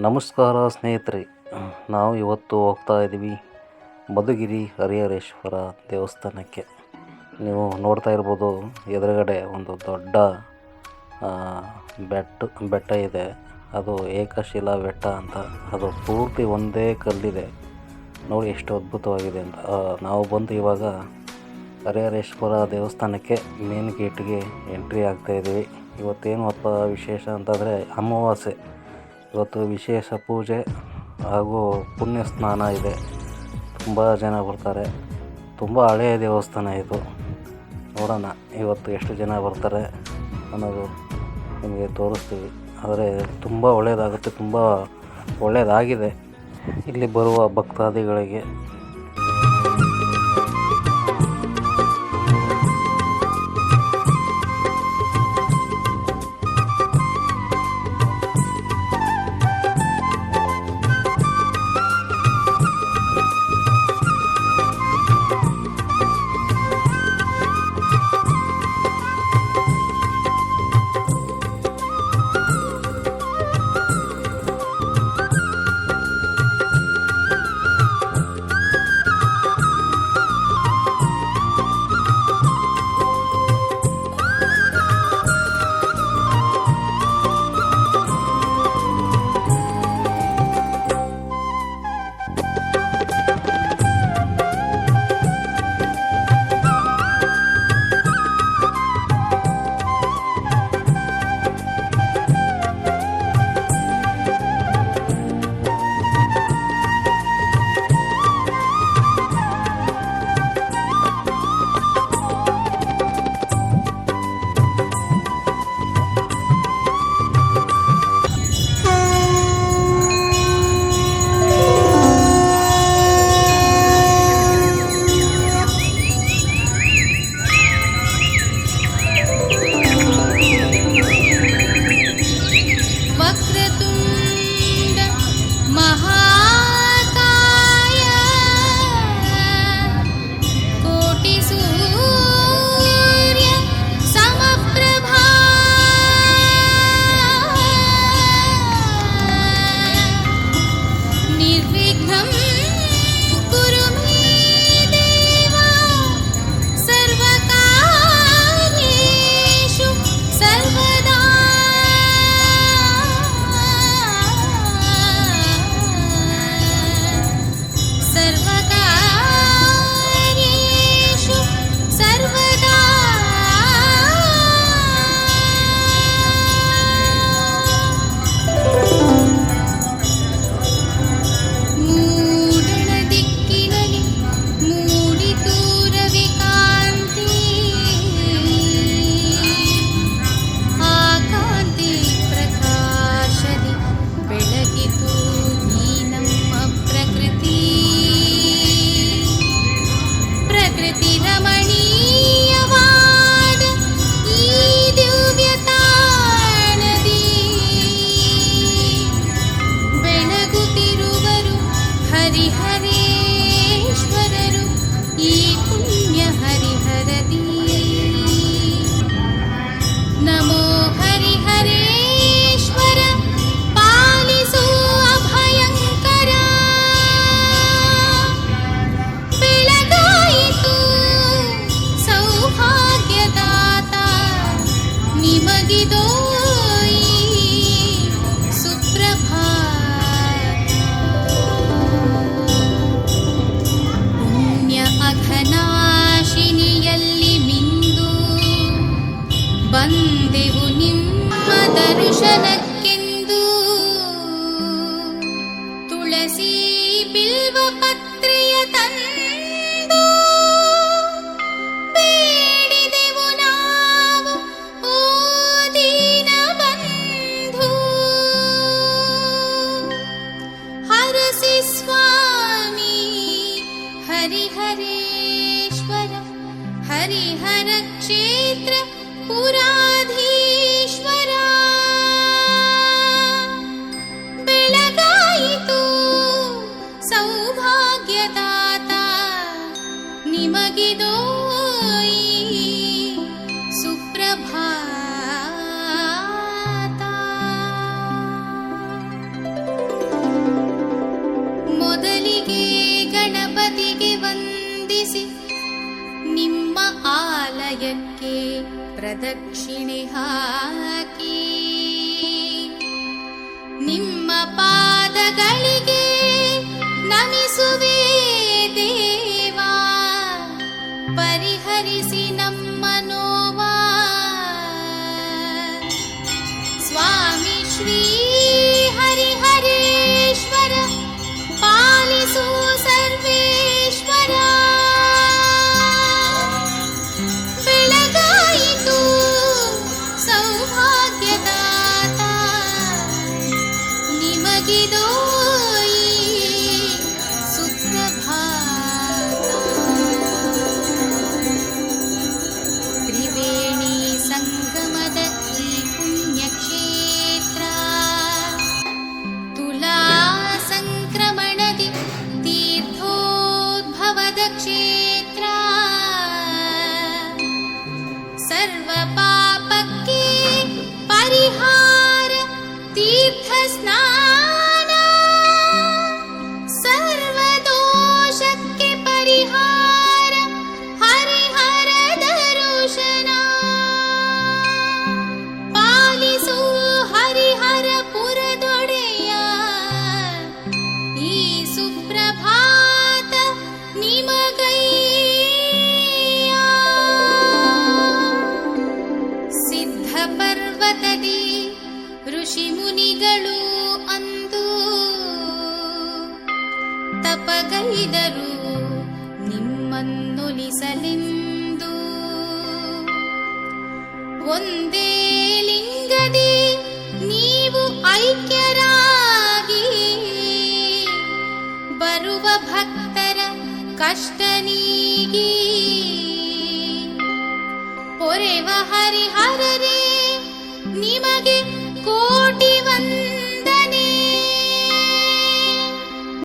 ನಮಸ್ಕಾರ ಸ್ನೇಹಿತರೆ, ನಾವು ಇವತ್ತು ಹೋಗ್ತಾ ಇದ್ದೀವಿ ಮಧುಗಿರಿ ಹರಿಹರೇಶ್ವರ ದೇವಸ್ಥಾನಕ್ಕೆ. ನೀವು ನೋಡ್ತಾ ಇರ್ಬೋದು, ಎದುರುಗಡೆ ಒಂದು ದೊಡ್ಡ ಬೆಟ್ಟ ಇದೆ. ಅದು ಏಕಶಿಲಾ ಬೆಟ್ಟ ಅಂತ. ಅದು ಪೂರ್ತಿ ಒಂದೇ ಕಲ್ಲಿದೆ. ನೋಡಿ ಎಷ್ಟು ಅದ್ಭುತವಾಗಿದೆ ಅಂತ. ನಾವು ಬಂದು ಇವಾಗ ಹರಿಹರೇಶ್ವರ ದೇವಸ್ಥಾನಕ್ಕೆ ಮೇನ್ ಗೇಟ್ಗೆ ಎಂಟ್ರಿ ಆಗ್ತಾಯಿದ್ದೀವಿ. ಇವತ್ತೇನು ವಿಶೇಷ ಅಂತಂದರೆ ಅಮಾವಾಸ್ಯೆ. ಇವತ್ತು ವಿಶೇಷ ಪೂಜೆ ಹಾಗೂ ಪುಣ್ಯ ಸ್ನಾನ ಇದೆ. ತುಂಬ ಜನ ಬರ್ತಾರೆ. ತುಂಬ ಹಳೆಯ ದೇವಸ್ಥಾನ ಇದು. ನೋಡೋಣ ಇವತ್ತು ಎಷ್ಟು ಜನ ಬರ್ತಾರೆ ಅನ್ನೋದು ನಿಮಗೆ ತೋರಿಸ್ತೀವಿ. ಆದರೆ ತುಂಬ ಒಳ್ಳೆಯದಾಗುತ್ತೆ, ತುಂಬ ಒಳ್ಳೆಯದಾಗಿದೆ ಇಲ್ಲಿ ಬರುವ ಭಕ್ತಾದಿಗಳಿಗೆ. ಹರಿಹರೇಶ್ವರರು ಈ ಪುಣ್ಯ ಹರಿಹರದಿ. ನಮೋ ಹರಿಹರೇಶ್ವರ, ಪಾಲಿಸು ಅಭಯಂಕರ. ಬೆಳಗಾಯಿತು ಸೌಭಾಗ್ಯದಾತ, ನಿಮಗಿದೋ ಅಘನಾಶಿನಿಯಲ್ಲಿ ಮಿಂದು ಬಂದೆವು ನಿಮ್ಮ ದರ್ಶನಕ್ಕೆಂದು. ತುಳಸಿ ಬಿಲ್ವ ಪತ್ರೆಯ ತಂದು ಬೇಡಿದೆವು ನಾವು ಓ ದೀನ ಬಂಧು. ಹರಸಿ ಸ್ವಾಮಿ ಹರಿಹರೇಶ್ವರ, ಹರಿಹರ ಕ್ಷೇತ್ರ ಪುರಾಧೀಶ್ವರ. ಬೆಳಗಾಯಿತು ಸೌಭಾಗ್ಯದಾತ, ನಿಮಗಿದೋ ಸುಪ್ರಭಾತ. ಕೀರ್ತಿಸಿ ನಿಮ್ಮ ಆಲಯಕ್ಕೆ ಪ್ರದಕ್ಷಿಣೆ ಹಾಕಿ ನಿಮ್ಮ ಪಾದಗಳಿಗೆ ನಮಿಸುವೆ ದೇವಾ, ಪರಿಹರಿಸಿ ನಮ್ಮ ನೋವಾ. ಸ್ವಾಮಿ ಶ್ರೀ ಹರಿಹರೇಶ್ವರ ಪಾಲಿಸು ಸರ್ವೇಶ್ವರ. ಬೆಳಗಾಯಿತು ಸೌಭಾಗ್ಯದಾತ, ನಿಮಗಿದೋ ಈ ಸುಪ್ರಭಾತ. ತ್ರಿವೇಣಿ ಸಂಗಮದ ಈ ಪುಣ್ಯಕ್ಷೇತ್ರ, ತುಲಾ ಸಂಕ್ರಮಣದಿ ತೀರ್ಥೋದ್ಭವದ ಕ್ಷೇತ್ರ. ಸರ್ವ ಪಾಪಕ್ಕೆ ಪರಿಹಾರ ತೀರ್ಥ ಸ್ನಾನ, ಸರ್ವ ದೋಷಕ್ಕೆ ಪರಿಹಾರ ಹರಿಹರ ದರ್ಶನ. ಪಾಲಿಸು ಹರಿಹರ ಪುರದೊಡೆಯ, ಈ ಸುಪ್ರಭಾತ ನಿಮಗಯ್ಯ. ಸಿದ್ಧ ಪರ್ವತದಿ ಋಷಿ ಮುನಿಗಳು ಅಂದು ತಪಗೈದರು ನಿಮ್ಮನ್ನೊಲಿಸಲೆಂದು. ಒಂದೇ ಲಿಂಗದಿ ನೀವು ಐಕ್ಯರಾಗಿ ಬರುವ ಭಕ್ತರ ಕಷ್ಟ ನೀಗಿ. ಪೊರೆವ ಹರಿಹರರೇ ನಿಮಗೆ